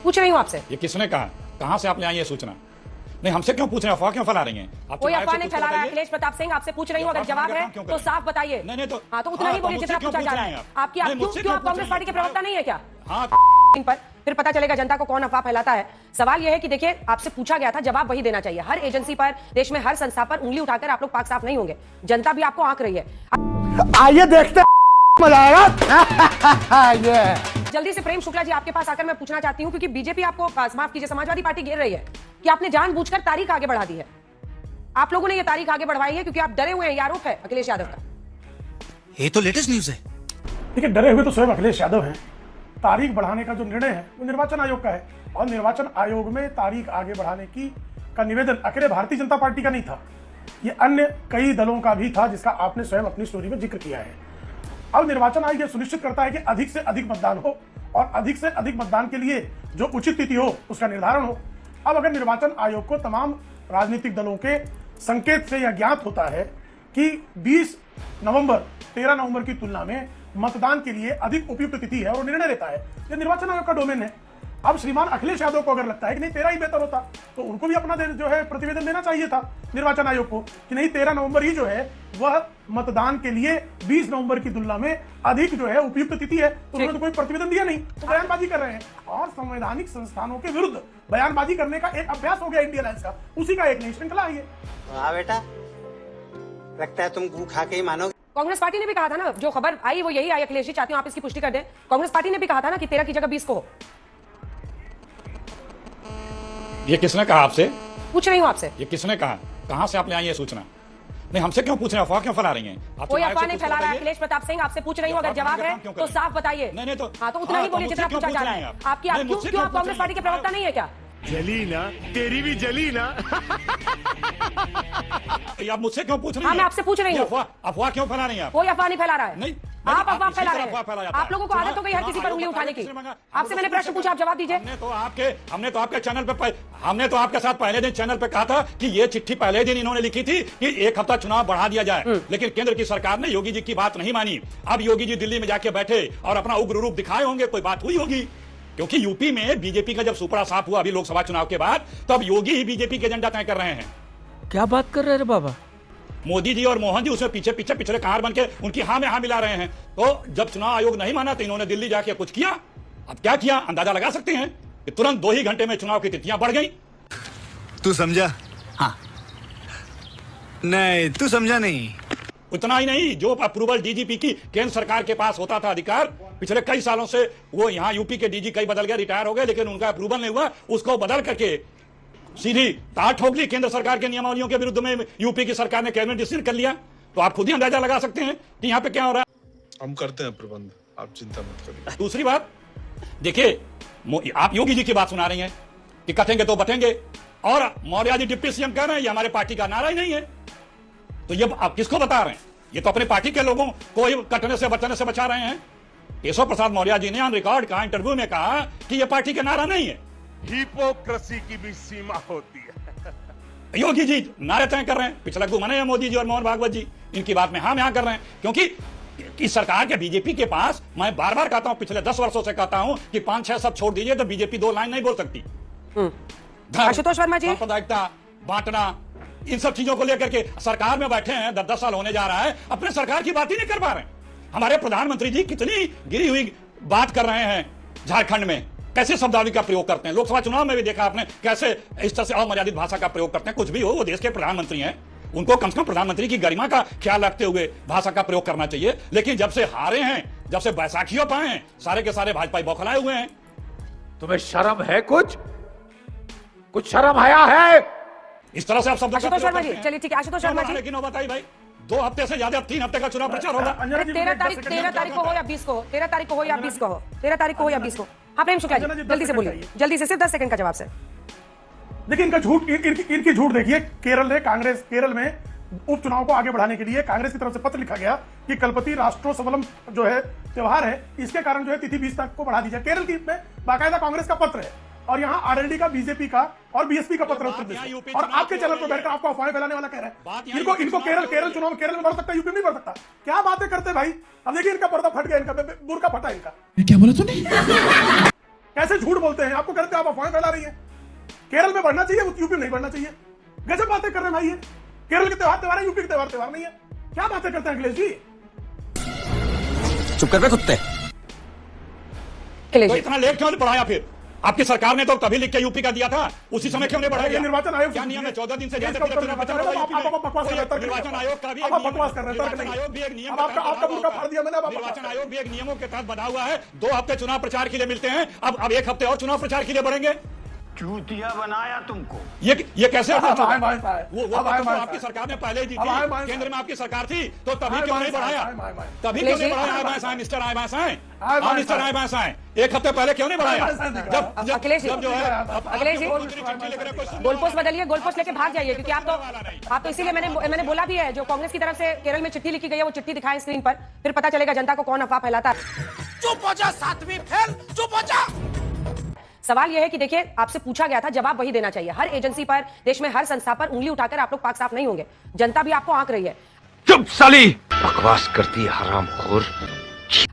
पूछ रही हूँ आपसे। ये किसने कहा? कहाँ से आपने आई ये सूचना? नहीं, हमसे क्यों पूछ रहे हैं? अफवाह क्यों फैला रही हैं आप? कोई अफवाह नहीं फैला रहा है अखिलेश प्रताप सिंह, आपसे पूछ रही हूँ, अगर जवाब है तो साफ बताइए। नहीं तो हाँ, तो उतना ही बोलिए जितना पूछा जा रहा है। आपकी क्यों आप कांग्रेस पार्टी के प्रवक्ता नहीं है क्या? हाँ, इन पर फिर पता चलेगा जनता को कौन अफवाह फैलाता है। सवाल यह है कि देखिए, आपसे पूछा गया था, जवाब वही देना चाहिए। हर एजेंसी पर, देश में हर संस्था पर उंगली उठाकर आप लोग पाक साफ नहीं होंगे। जनता भी आपको आंक रही है। आइए देखते मजा आएगा। जल्दी से प्रेम शुक्ला जी आपके पास आकर मैं पूछना चाहती हूं, क्योंकि बीजेपी आपको, माफ कीजिए, समाजवादी पार्टी घेर रही है कि आपने जानबूझकर तारीख आगे बढ़ा दी है। आप लोगों ने ये तारीख आगे बढ़वाई है क्योंकि आप डरे हुए हैं, ये आरोप है अखिलेश यादव का। ये तो लेटेस्ट न्यूज है। देखिए, डरे हुए तो स्वयं अखिलेश यादव हैं। तारीख बढ़ाने का जो निर्णय है वो निर्वाचन आयोग का है, और निर्वाचन आयोग में तारीख आगे बढ़ाने का निवेदन अकेले भारतीय जनता पार्टी का नहीं था, ये अन्य कई दलों का भी था, जिसका आपने स्वयं अपनी स्टोरी में जिक्र किया है। अब निर्वाचन आयोग यह सुनिश्चित करता है कि अधिक से अधिक मतदान हो, और अधिक से अधिक मतदान के लिए जो उचित तिथि हो उसका निर्धारण हो। अब अगर निर्वाचन आयोग को तमाम राजनीतिक दलों के संकेत से यह ज्ञात होता है कि 20 नवंबर 13 नवंबर की तुलना में मतदान के लिए अधिक उपयुक्त तिथि है और निर्णय लेता है, यह निर्वाचन आयोग का डोमेन है। अब श्रीमान अखिलेश यादव को अगर लगता है कि नहीं 13 ही बेहतर होता, तो उनको भी अपना जो है प्रतिवेदन देना चाहिए था निर्वाचन आयोग को कि नहीं 13 नवंबर ही जो है वह मतदान के लिए 20 नवंबर की तुलना में अधिक जो है उपयुक्त तिथि है। तो उन्होंने तो कोई प्रतिवेदन दिया नहीं, तो बयानबाजी कर रहे हैं, और संवैधानिक संस्थानों के विरुद्ध बयानबाजी करने का एक अभ्यास हो गया इंडिया अलायंस का, उसी का एक नई श्रृंखला आई है। वाह बेटा, लगता है तुम गू खा के ही मानोगे। कांग्रेस पार्टी ने भी कहा था ना, जो खबर आई वो यही आई अखिलेश जी, चाहती हूँ आप इसकी पुष्टि कर दें। कांग्रेस पार्टी ने भी कहा था ना कि 13 की जगह 20 को हो। ये किसने कहा आपसे? पूछ रही हूँ आपसे। ये किसने कहा? कहाँ से आपने आई ये सूचना? नहीं, हमसे क्यों पूछ रहे हैं? अफवाह क्यों फैला रही हैं आप? कोई अफवाह नहीं फैला रहा है अखिलेश प्रताप सिंह, आपसे पूछ रही हूँ, अगर जवाब है तो साफ बताइए। नहीं तो हाँ, तो उतना ही बोलिए जितना पूछा जा रहा है। आपकी क्यों आप कांग्रेस पार्टी के प्रवक्ता नहीं है क्या? जली ना, तेरी भी जली ना। आप मुझसे क्यों पूछ रही हैं? हाँ, मैं आपसे पूछ रही हूँ। अफवाह क्यों फैला रही हैं आप? कोई अफवाह नहीं फैला रहा है। नहीं, आप अफवाह फैला रहे हैं। आप लोगों को आदत हो गई हर किसी पर उंगली उठाने की। आपसे मैंने प्रश्न पूछा, आप जवाब दीजिए। हमने तो आपके चैनल पे, हमने तो आपके साथ पहले दिन चैनल पे कहा था कि ये चिट्ठी पहले दिन इन्होंने लिखी थी कि 1 हफ्ता चुनाव बढ़ा दिया जाए, लेकिन केंद्र की सरकार ने योगी जी की बात नहीं मानी। अब योगी जी दिल्ली में जाके बैठे और अपना उग्र रूप दिखाए होंगे, कोई बात हुई होगी, क्योंकि यूपी में बीजेपी का जब सुपड़ा साफ हुआ अभी लोकसभा चुनाव के बाद, तब योगी ही बीजेपी के एजेंडा तय कर रहे हैं। क्या बात कर रहे हैं बाबा? मोदी जी और मोहन जी उसमें पीछे पीछे पिछले कहार बन के उनकी हाँ में हाँ मिला रहे हैं। तो जब चुनाव आयोग नहीं माना तो इन्होंने दिल्ली जाके कुछ किया। अब क्या किया, अंदाजा लगा सकते हैं कि तुरंत 2 ही घंटे में चुनाव की तिथियां बढ़ गई। तू समझा? हाँ। नहीं, तू समझा नहीं। उतना ही नहीं, जो अप्रूवल डीजीपी की केंद्र सरकार के पास होता था अधिकार, पिछले कई सालों से वो यहाँ यूपी के डीजी कई बदल गए, रिटायर हो गए, लेकिन उनका अप्रूवल नहीं हुआ, उसको बदल करके सीधी तार ठोक ली केंद्र सरकार के नियमावलियों के विरुद्ध में यूपी की सरकार ने कैबिनेट डिसीजन कर लिया। तो आप खुद ही अंदाजा लगा सकते हैं कि यहाँ पे क्या हो रहा है। हम करते हैं प्रबंध, आप चिंता मत करिए। दूसरी बात देखिए, आप योगी जी की बात सुना रही हैं कि कटेंगे तो बटेंगे, और मौर्य जी डिप्टी सीएम कह रहे हैं ये हमारे पार्टी का नारा ही नहीं है। तो ये आप किसको बता रहे हैं? ये तो अपने पार्टी के लोगों को कटने से बचने से बचा रहे हैं। केशव प्रसाद मौर्य जी ने ऑन रिकॉर्ड कहा, इंटरव्यू में कहा कि ये पार्टी का नारा नहीं है। हिपोक्रेसी की भी सीमा होती है। योगी जी नारे तय कर रहे हैं, पिछला घुमाने हैं मोदी जी और मोहन भागवत जी, इनकी बात में हाँ में हाँ कर रहे हैं, क्योंकि इस सरकार के बीजेपी के पास, मैं बार बार कहता हूं, पिछले 10 वर्षों से कहता हूं कि 5-6 सब छोड़ दीजिए तो बीजेपी 2 लाइन नहीं बोल सकती। आशुतोष वर्मा जी, सांप्रदायिकता, बांटना, इन सब चीजों को लेकर के सरकार में बैठे हैं, 10 साल होने जा रहा है, अपने सरकार की बात ही नहीं कर पा रहे हैं। हमारे प्रधानमंत्री जी कितनी गिरी हुई बात कर रहे हैं, झारखंड में कैसे शब्दावली का प्रयोग करते हैं, लोकसभा चुनाव में भी देखा आपने कैसे इस तरह से अमर्यादित भाषा का प्रयोग करते हैं। कुछ भी हो, वो देश के प्रधानमंत्री हैं, उनको कम से कम प्रधानमंत्री की गरिमा का ख्याल रखते हुए भाषा का प्रयोग करना चाहिए। लेकिन जब से हारे हैं, जब से बैसाखियों पाए हैं, सारे के सारे भाजपा बौखलाए हुए हैं। तुम्हें शर्म है? कुछ शर्म आया है? इस तरह से आप शब्द आशुतोष शर्मा जी, चलिए ठीक है। आशुतोष शर्मा जी, लेकिन बताइए भाई, 2 हफ्ते से ज्यादा, 3 हफ्ते का चुनाव प्रचार होगा। 13 तारीख को हो या 20 को, 13 तारीख को हो या 20 को हो, 13 तारीख को हो या 20 को। हाँ प्रेम शुक्ला जी, जल्दी से बोलिए, जल्दी से, सिर्फ 10 सेकंड का जवाब से। देखिए, इनका झूठ, इनकी झूठ देखिए। केरल में उपचुनाव को आगे बढ़ाने के लिए कांग्रेस की तरफ से पत्र लिखा गया कि कलपति राष्ट्रोत्सवम जो है त्योहार है, इसके कारण जो है तिथि 20 तक को बढ़ा दी जाए। केरल की में बाकायदा कांग्रेस का पत्र है, और यहाँ आरएलडी का, बीजेपी का और बीएसपी का पत्र उत्तर प्रदेश, और आपके चैनल पर बैठकर आपको अफवाहें फैलाने वाला कह रहा है इनको केरल चुनाव केरल में बढ़ सकता है, यूपी में नहीं बढ़ सकता। क्या बातें करते भाई। अब देखिए, इनका पर्दा फट गया, इनका बुर्का फटा इनका। क्या बोला तूने? कैसे झूठ बोलते हैं, आपको करते आप अफवाहें फैला रही है। केरल में बढ़ना चाहिए, यूपी में नहीं बढ़ना चाहिए। गजब बातें कर रहे हैं भाई, ये केरल के त्योहार है, यूपी के त्योहार नहीं है। क्या बातें करते हैं अखिलेश जी। चुप कर बे कुत्ते। अखिलेश तो जी इतना लेट क्यों नहीं बढ़ाया? फिर आपकी सरकार ने तो तभी लिख के यूपी का दिया था, उसी समय क्यों नहीं बढ़ाया? ये निर्वाचन आयोग क्या नियम है? 14 दिन से ज्यादा आप बकवास कर रहे हैं, निर्वाचन आयोग का भी आप बकवास कर रहे हैं, निर्वाचन आयोग भी एक नियम अब आपका मुर्गा फाड़ दिया मैंने। अब निर्वाचन आयोग भी एक नियमों के तहत बना हुआ है। 2 हफ्ते चुनाव प्रचार के लिए मिलते हैं, अब 1 हफ्ते और चुनाव प्रचार के लिए बढ़ेंगे। चूतिया बनाया तुमको। ये कैसे अब वो अब तो आपकी सरकार ने पहले ही दी थी, केंद्र में आपकी सरकार थी, तो तभी क्यों नहीं बढ़ाया? तभी क्यों नहीं बढ़ाया? मिस्टर मिस्टर आईबास आए 1 हफ्ते पहले क्यों नहीं बढ़ाया? अखिलेश जी, जब जो है अखिलेश जी, गोलपोस्ट बदलिए, गोलपोस्ट लेके भाग जाइए, क्योंकि आप तो इसीलिए मैंने बोला भी है, जो कांग्रेस की तरफ से केरल में चिट्ठी लिखी गई है वो चिट्ठी दिखाएं स्क्रीन पर, फिर पता चलेगा जनता को कौन अफवाह फैलाता है। चुप हो जा, 7वीं फेल, चुप हो जा। सवाल यह है कि देखिए, आपसे पूछा गया था, जवाब वही देना चाहिए। हर एजेंसी पर, देश में हर संस्था पर उंगली उठाकर आप लोग पाक साफ नहीं होंगे। जनता भी आपको आंक रही है। चुप साली, बकवास करती है हरामखोर।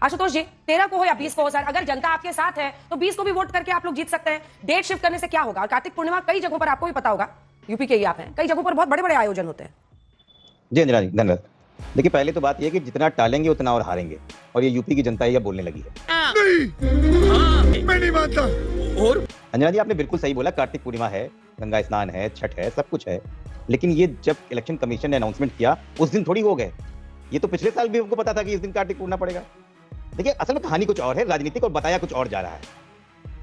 आशुतोष जी, 13 को हो या 20 को हो सर, अगर जनता आपके साथ है तो 20 को भी वोट करके आप लोग जीत सकते हैं। डेट शिफ्ट करने से क्या होगा? कार्तिक पूर्णिमा कई जगहों पर, आपको भी पता होगा, यूपी के ही आप हैं, कई जगहों पर बहुत बड़े बड़े आयोजन होते हैं। जी अंजना जी, धन्यवाद। देखिए, पहले तो बात यह कि जितना टालेंगे उतना और हारेंगे, और ये यूपी की जनता यह बोलने लगी है। मैं नहीं मानता। और अंजना जी, आपने बिल्कुल सही बोला, कार्तिक पूर्णिमा है, गंगा स्नान है, छठ है, सब कुछ है, लेकिन ये जब इलेक्शन कमीशन ने अनाउंसमेंट किया उस दिन थोड़ी हो गए। ये तो पिछले साल भी हमको पता था कि इस दिन कार्तिक पूर्णिमा पड़ेगा। देखिए, असल में कहानी कुछ और है, राजनीतिक, और बताया कुछ और जा रहा है।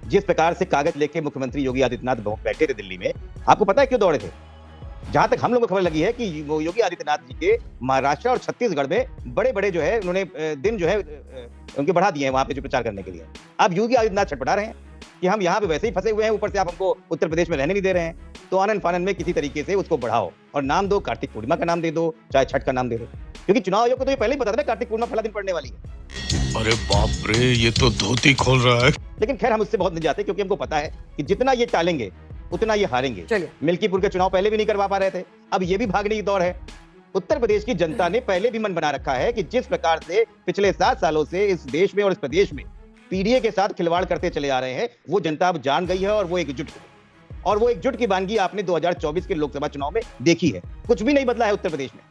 जिस प्रकार से कागज लेके मुख्यमंत्री योगी आदित्यनाथ बैठे थे दिल्ली में, आपको पता है क्यों दौड़े थे? जहां तक हम लोगों को खबर लगी है कि योगी आदित्यनाथ जी के महाराष्ट्र और छत्तीसगढ़ में बड़े बड़े जो है उन्होंने दिन जो है उनके बढ़ा दिए हैं वहां पे जो प्रचार करने के लिए। अब योगी आदित्यनाथ छटपटा रहे हैं कि हम यहाँ पे वैसे ही फंसे हुए हैं, ऊपर से आप हमको उत्तर प्रदेश में रहने नहीं दे रहे हैं, तो आनन फानन में किसी तरीके से उसको बढ़ाओ और नाम दो, कार्तिक पूर्णिमा का नाम दे दो, चाहे छठ का नाम दे दो, क्योंकि चुनाव आयोग को तो ये पहले ही पता था कार्तिक पूर्णिमा पहला दिन पड़ने वाली है। अरे बाप रे, ये तो धोती खोल रहा है। लेकिन खैर, हम उससे बहुत नहीं जाते, क्योंकि हमको पता है कि जितना ये टालेंगे उतना ये हारेंगे। चलिए, मिल्कीपुर के चुनाव पहले भी नहीं करवा पा रहे थे, अब ये भी भागने की दौड़ है। उत्तर प्रदेश की जनता ने पहले भी मन बना रखा है कि जिस प्रकार से पिछले 7 सालों से इस देश में और इस प्रदेश में पीडीए के साथ खिलवाड़ करते चले आ रहे हैं, वो जनता अब जान गई है और वो एकजुट हो गई। और वो एकजुट की वानगी आपने 2024 के लोकसभा चुनाव में देखी है। कुछ भी नहीं बदला है उत्तर प्रदेश में,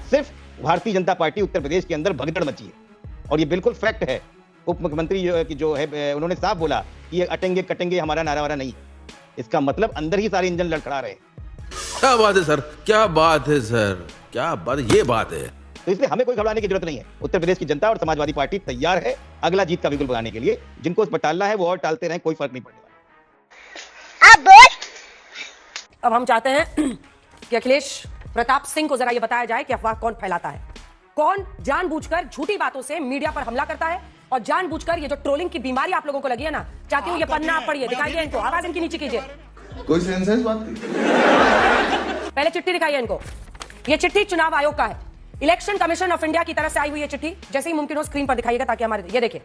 सिर्फ भारतीय जनता पार्टी उत्तर प्रदेश के अंदर भगदड़ मची है, और ये बिल्कुल फैक्ट है। उप मुख्यमंत्री की जो है, उन्होंने साफ बोला कि ये अटेंगे कटेंगे हमारा नारा वारा नहीं है। इसका मतलब अंदर ही सारे इंजन लड़खड़ा रहे हैं। क्या बात है सर, क्या बात है सर, क्या बात, ये बात है। तो इसलिए हमें कोई घबराने की जरूरत नहीं है। उत्तर प्रदेश की जनता और समाजवादी पार्टी तैयार है अगला जीत का बिल्कुल बनाने के लिए। जिनको उस पर टालना है वो और टालते रहें, कोई फर्क नहीं पड़ने वाला। अब हम चाहते हैं कि अखिलेश प्रताप सिंह को जरा ये बताया जाए कि अफवाह कौन फैलाता है, कौन जानबूझकर झूठी बातों से मीडिया पर हमला करता है, और जानबूझकर ये जो ट्रोलिंग की बीमारी आप लोगों को लगी है ना, चाहती हूँ ये पन्ना आप पढ़िए, दिखाइए इनको, आवाज इनकी नीचे कीजिए। कोई सेंस है इस बात की? पहले चिट्ठी दिखाइए इनको। ये चिट्ठी चुनाव आयोग का है, इलेक्शन कमीशन ऑफ इंडिया की तरफ से आई हुई ये चिट्ठी। जैसे ही मुमकिन हो स्क्रीन पर दिखाइएगा, ताकि हमारे, ये देखिए,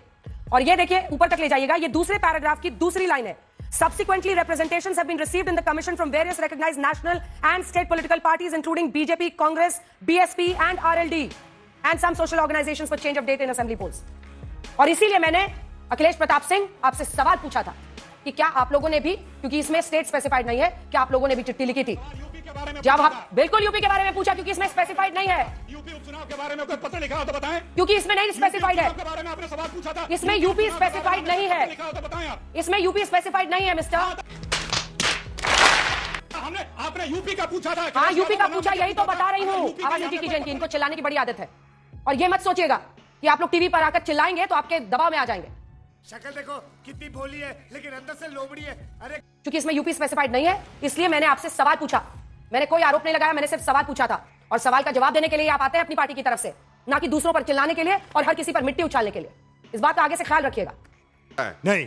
और ये देखिए ऊपर तक ले जाइएगा। ये दूसरे पैराग्राफ की दूसरी लाइन है। Subsequently, representations have been received in the commission from various recognized national and state political parties, including BJP, Congress, BSP, and RLD, and some social organizations for change of date in assembly polls. और इसीलिए मैंने अखिलेश प्रताप सिंह आपसे सवाल पूछा था कि क्या आप लोगों ने भी, क्योंकि इसमें स्टेट स्पेसिफाइड नहीं है, क्या आप लोगों ने भी चिट्ठी लिखी थी? जब आप बिल्कुल यूपी के बारे में पूछा, क्योंकि इसमें स्पेसिफाइड नहीं है। यूपी उपचुनाव के बारे में कोई पत्र लिखा हो तो बताएं, क्योंकि इसमें नहीं स्पेसिफाइड है। के बारे में आपने सवाल पूछा था, इसमें यूपी स्पेसिफाइड नहीं है, लिखा हो तो बताएं आप। इसमें यूपी स्पेसिफाइड नहीं है मिस्टर। हमने आपने यूपी का पूछा था। हाँ, यूपी का पूछा, यही तो बता रही हूँ। आवाज नीचे कीजिए इनकी, इनको चिल्लाने की बड़ी आदत है। और ये मत सोचिएगा कि आप लोग टीवी पर आकर चिल्लाएंगे तो आपके दबाव में आ जाएंगे। शक्ल देखो कितनी भोली है, लेकिन अंदर से लोमड़ी है। अरे क्योंकि इसमें यूपी स्पेसिफाइड नहीं है, इसलिए मैंने आपसे सवाल पूछा। मैंने कोई आरोप नहीं लगाया, मैंने सिर्फ सवाल पूछा था। और सवाल का जवाब देने के लिए आप आते हैं अपनी पार्टी की तरफ से, ना कि दूसरों पर चिल्लाने के लिए और हर किसी पर मिट्टी उछालने के लिए। इस बात का आगे से ख्याल रखिएगा। नहीं